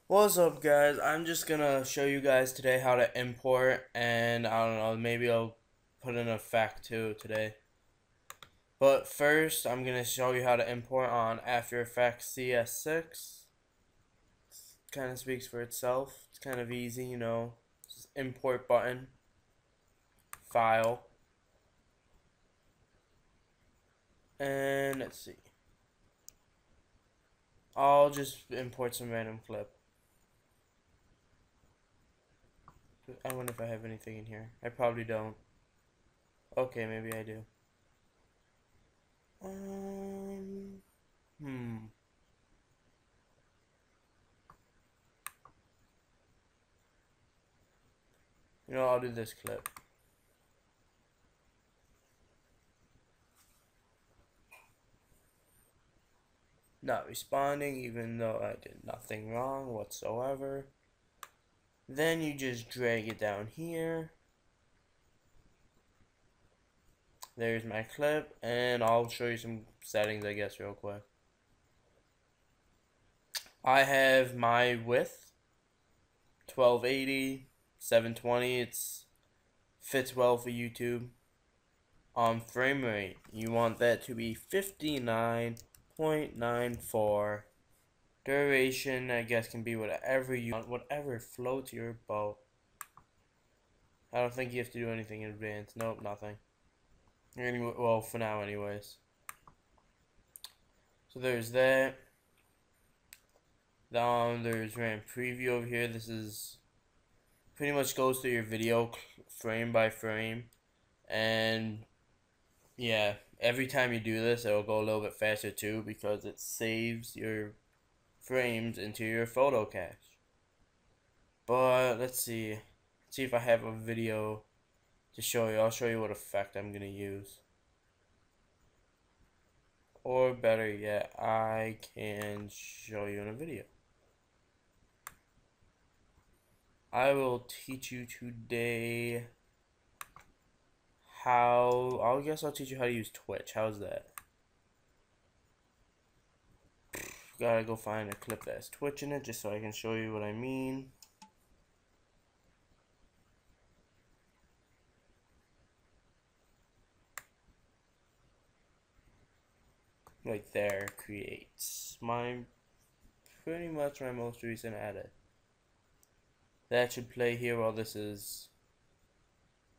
What's up, guys? I'm just gonna show you guys today how to import, and I don't know, maybe I'll put in a fact too today. But first, I'm gonna show you how to import on After Effects CS6. Kind of speaks for itself. It's kind of easy, you know. Just import button, file, and let's see. I'll just import some random clip. I wonder if I have anything in here. I probably don't. Okay, maybe I do. Um, hmm. You know, I'll do this clip. Not responding, even though I did nothing wrong whatsoever. Then you just drag it down here. There's my clip, and I'll show you some settings, I guess, real quick. I have my width 1280, 720. It's fits well for YouTube. Frame rate, you want that to be 59.94. Duration, I guess, can be whatever you want, whatever floats your boat. I don't think you have to do anything in advance. Nope, nothing. Anyway, well, for now, anyways. So there's that. There's RAM preview over here. This is pretty much goes through your video frame by frame, and yeah, every time you do this, it'll go a little bit faster too because it saves your frames into your photo cache. But let's see if I have a video to show you. I'll show you what effect I'm gonna use. Or better yet, I can show you in a video. I will teach you today I guess I'll teach you how to use Twitch. How's that? Gotta go find a clip that has Twitch in it just so I can show you what I mean. Right there creates pretty much my most recent edit. That should play here while this is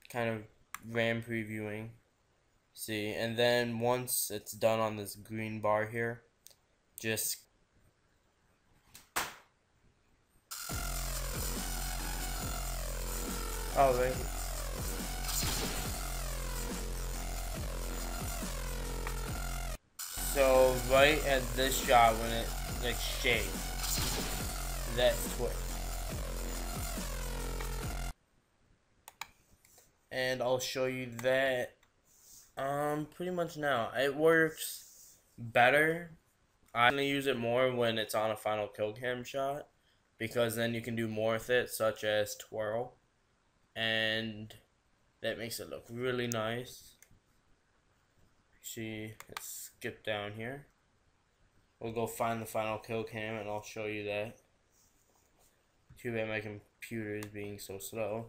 kind of RAM previewing. See, and then once it's done on this green bar here, just right. So right at this shot when it like shakes, that's Twitch. And I'll show you that pretty much now. It works better. I'm gonna use it more when it's on a final kill cam shot because then you can do more with it, such as twirl, and that makes it look really nice. See, let's skip down here. We'll go find the final kill cam and I'll show you that. Too bad my computer is being so slow.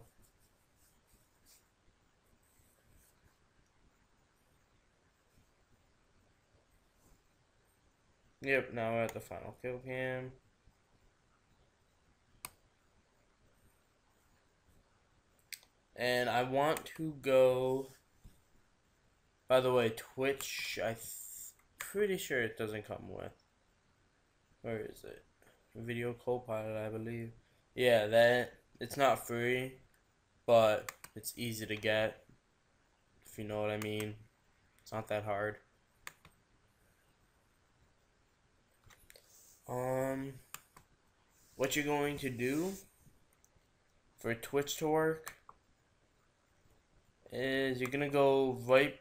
Yep, now we're at the final kill cam. And I want to go, by the way, Twitch, pretty sure it doesn't come with. Where is it? Video Copilot, I believe. Yeah, it's not free, but it's easy to get, if you know what I mean. It's not that hard. What you're going to do for Twitch to work is you're gonna go right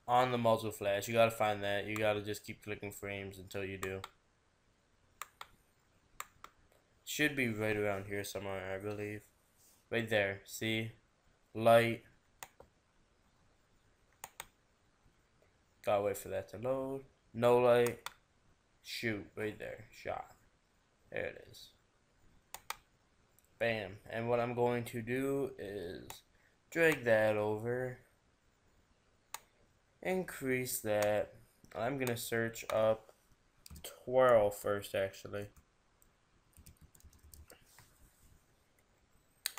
on the muzzle flash. You gotta find that. You gotta just keep clicking frames until you do. Should be right around here somewhere, I believe. Right there. See? Light. Gotta wait for that to load. No light. Shoot. Right there. Shot. There it is. Bam. And what I'm going to do is drag that over, increase that. I'm going to search up twirl first, actually.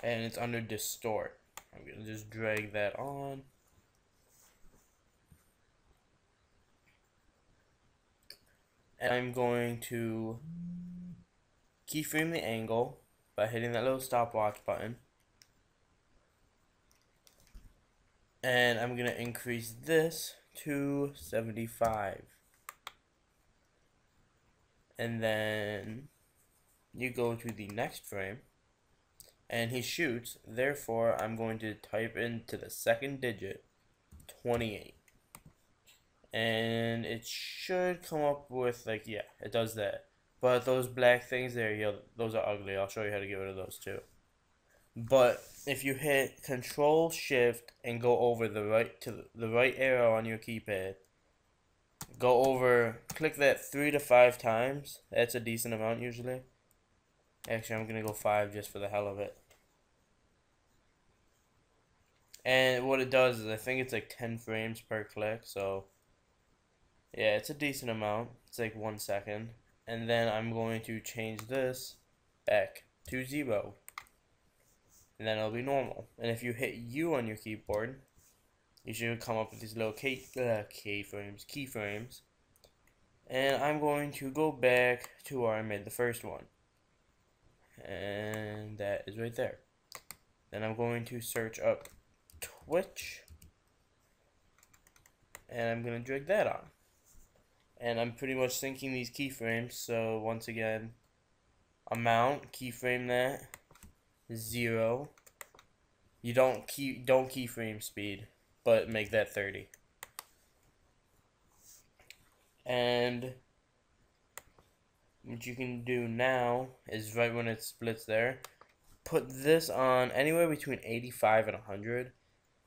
And it's under distort. I'm going to just drag that on. And I'm going to keyframe the angle by hitting that little stopwatch button. And I'm going to increase this to 75. And then you go to the next frame and he shoots. Therefore, I'm going to type into the second digit 28. And it should come up with, like, yeah, it does that. But those black things there, yeah, those are ugly. I'll show you how to get rid of those too. But if you hit Control Shift and go over the right arrow on your keypad, go over, click that 3 to 5 times. That's a decent amount usually. Actually, I'm gonna go 5 just for the hell of it. And what it does is, I think it's like 10 frames per click. So yeah, it's a decent amount. It's like 1 second. And then I'm going to change this back to 0. And then it'll be normal. And if you hit U on your keyboard, you should come up with these little keyframes. And I'm going to go back to where I made the first one. And that is right there. Then I'm going to search up Twitch. And I'm going to drag that on. And I'm pretty much syncing these keyframes. So once again, amount, keyframe that. 0. You don't keyframe speed, but make that 30. And what you can do now is right when it splits there, put this on anywhere between 85 and 100.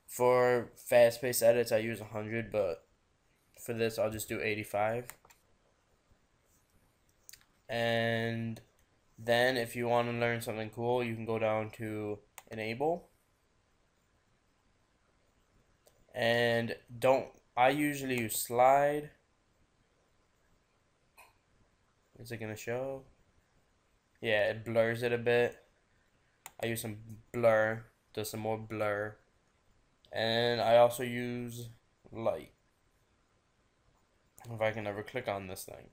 For fast-paced edits, I use 100, but for this, I'll just do 85. And then if you want to learn something cool, you can go down to Enable. And I usually use slide. Is it going to show? Yeah, it blurs it a bit. I use some blur, does some more blur. And I also use light. If I can ever click on this thing.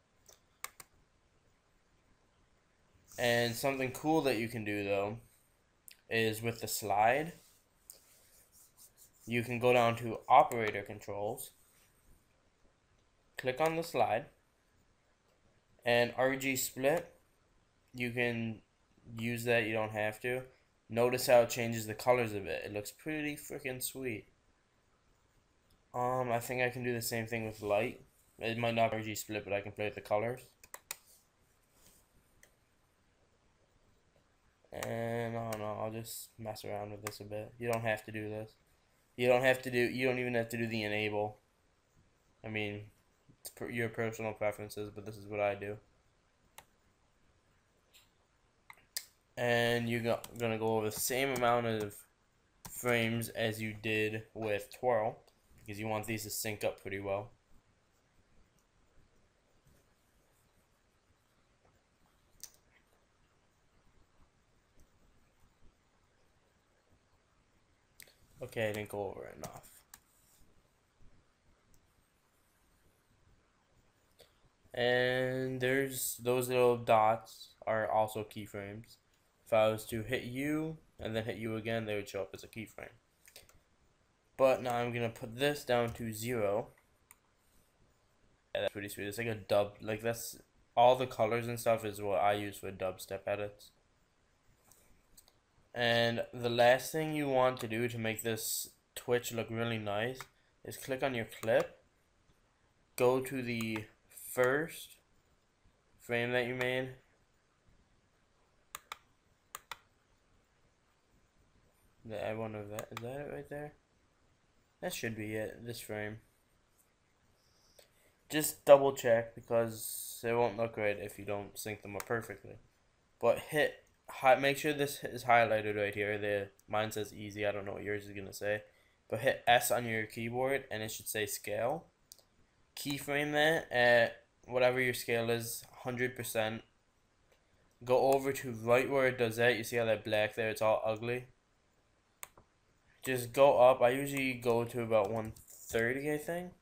And something cool that you can do though is with the slide, you can go down to operator controls, click on the slide, and RG split. You can use that, you don't have to. Notice how it changes the colors a bit. It looks pretty freaking sweet. I think I can do the same thing with light. It might not be RG split, but I can play with the colors. And I don't know, I'll just mess around with this a bit. You don't have to do this. You don't even have to do the enable. I mean, it's your personal preferences, but this is what I do. And you're gonna go over the same amount of frames as you did with twirl, because you want these to sync up pretty well. Okay, I didn't go over enough. And there's those little dots are also keyframes. If I was to hit U and then hit U again, they would show up as a keyframe. But now I'm gonna put this down to 0. Yeah, that's pretty sweet. It's like a dub, like that's all the colors and stuff is what I use for dubstep edits. And the last thing you want to do to make this Twitch look really nice is click on your clip, go to the first frame that you made, I wonder if is that it right there? That should be it, this frame. Just double check because it won't look right if you don't sync them up perfectly. But hit make sure this is highlighted right here. Mine says easy. I don't know what yours is gonna say, but hit S on your keyboard and it should say scale. Keyframe that at whatever your scale is, 100%. Go over to right where it does that. You see how that black there? It's all ugly. Just go up. I usually go to about 130, I think.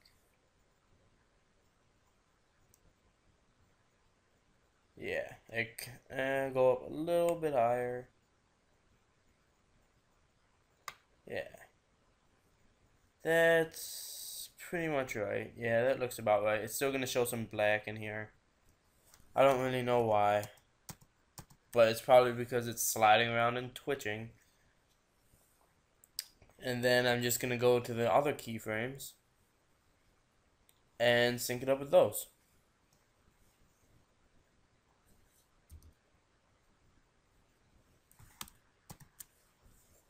Yeah, go up a little bit higher. Yeah, that's pretty much right. Yeah, that looks about right. It's still gonna show some black in here. I don't really know why, but it's probably because it's sliding around and twitching. And then I'm just gonna go to the other keyframes and sync it up with those.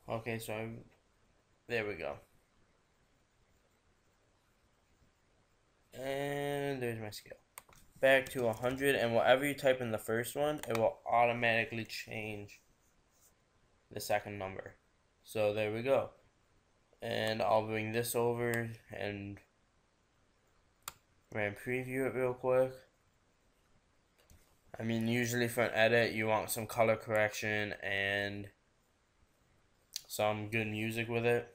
Okay, so there we go. And there's my scale. Back to 100, and whatever you type in the first one, it will automatically change the second number. So there we go. And I'll bring this over and preview it real quick. I mean, usually for an edit, you want some color correction and some good music with it.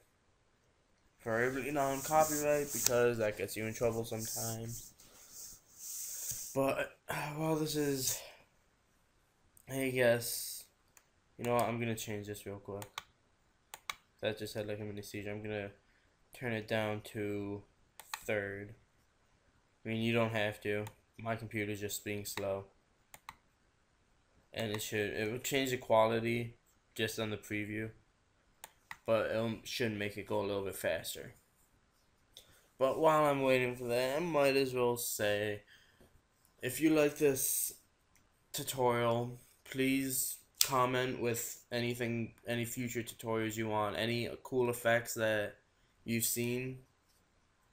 Preferably non-copyright, because that gets you in trouble sometimes. But, well, this is, I guess, you know what, I'm going to change this real quick. That just had like a mini siege. I'm going to turn it down to third. I mean, you don't have to. My computer's just being slow. And it will change the quality just on the preview. But it should make it go a little bit faster. But while I'm waiting for that, I might as well say, if you like this tutorial, please comment with any future tutorials you want, any cool effects that you've seen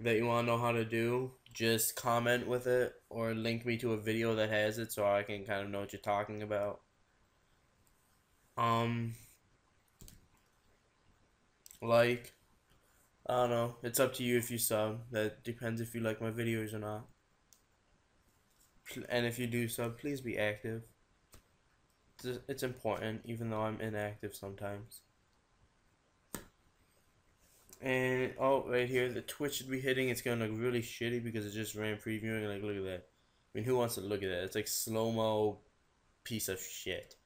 that you want to know how to do. Just comment with it or link me to a video that has it so I can kind of know what you're talking about. Like, I don't know, it's up to you if you sub. That depends if you like my videos or not. And if you do sub, please be active. It's important, even though I'm inactive sometimes. And oh, right here, the Twitch should be hitting. It's gonna look really shitty because it just ran previewing. Like, look at that. I mean, who wants to look at that? It's like slow-mo piece of shit.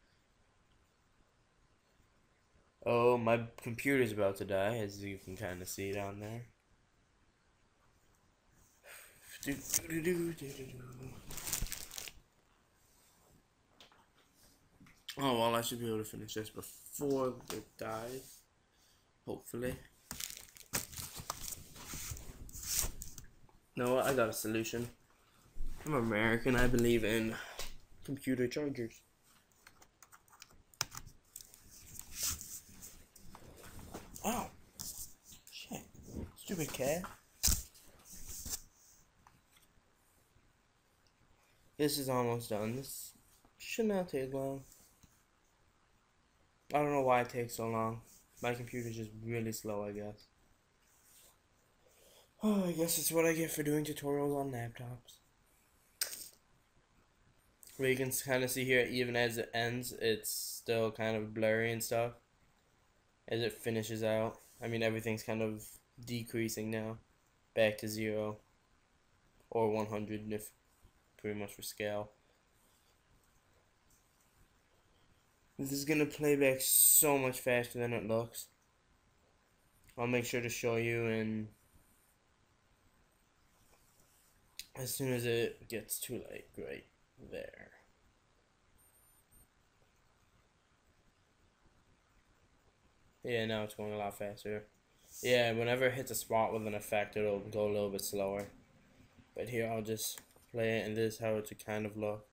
Oh, my computer's about to die, as you can kind of see down there. Oh, well, I should be able to finish this before it dies. Hopefully. No, I got a solution. I'm American. I believe in computer chargers. Oh, shit. Stupid cat. This is almost done. This should not take long. I don't know why it takes so long. My computer's just really slow, I guess. Oh, I guess it's what I get for doing tutorials on laptops. Where you can kind of see here, even as it ends, it's still kind of blurry and stuff. As it finishes out. I mean, everything's kind of decreasing now. Back to 0. Or 100 if pretty much for scale. This is gonna play back so much faster than it looks. I'll make sure to show you and as soon as it gets too late, right there. Yeah, now it's going a lot faster. Yeah, whenever it hits a spot with an effect, it'll go a little bit slower. But here, I'll just play it, and this is how it should kind of look.